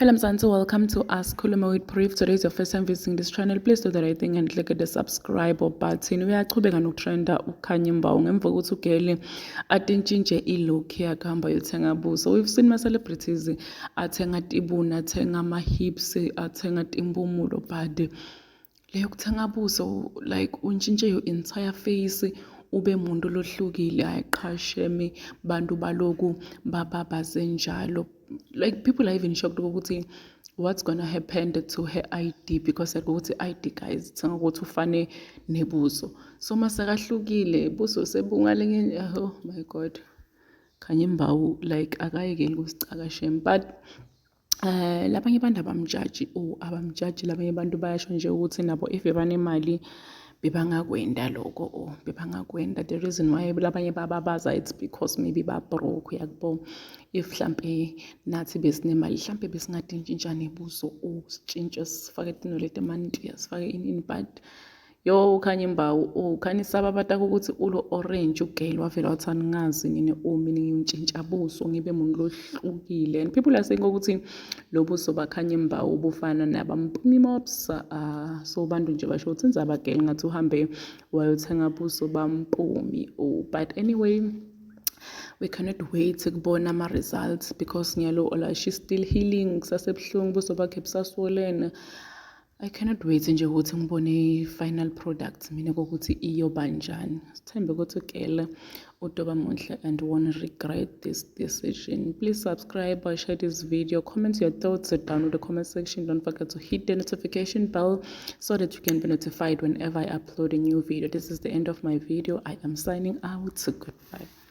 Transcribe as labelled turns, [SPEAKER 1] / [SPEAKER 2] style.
[SPEAKER 1] Hello Mzansi, welcome to Asikhulume with Brief. Today is your first time visiting this channel. Please do the right thing and click the subscribe button. Uyachubeka nokutrenda ukhanya imbawu ngemva kokuthi ugele atintshintshe ilook yakhe hamba yothenga buso. We've seen my celebrities athenga tibuna, athenga ama-hips, athenga timpumulo, but leyo kuthenga buso like untshintshe your entire face ube muntu lohlukile ayiqhasheme bantu baloku bababaze njalo. Like people are even shocked ukuthi what's gonna happen to her ID because ukuthi ID guys thenga ukuthi ufane nebuso so masakahlukile buso sebungalenye oh my god khanye imbawu like akayekeli kusicakasheme but labanye abantu abamjaji labanye abantu bayasho nje ukuthi nabo if bebanemali bebangakwenda lokho bebangakwenda. The reason why labanye bababaza it's because maybe ba broke uyakubona. If mhlambe nathi besinemali mhlambe besingadintshintsha nebuso sitshintshe sifake tino lete manti sifake ini but yo khanya imbawu khanisaba bataka ukuthi ulo orange ugale wavela wathani ngazi nini meaning untshintsha buso ngibe umuntu lohlukile and people are saying ukuthi lo buso bakhanya imbawu bufana nabampumi mobs so bantu nje basho ukuthi nizabagale ngathi uhambe wayothenga buso bampumi but anyway we cannot wait ukubona ama-results because ngiyalo she's still healing kusasebhlungu buso bakhe busaswolene. I cannot wait nje ukuthi ngibone final product mina ukuthi iyoba njani. Sithembe ukuthi ugele udoba muhle and won't regret this decision. Please subscribe or share this video. Comment your thoughts down in the comment section. Don't forget to hit the notification bell so that you can be notified whenever I upload a new video. This is the end of my video. I am signing out. Goodbye.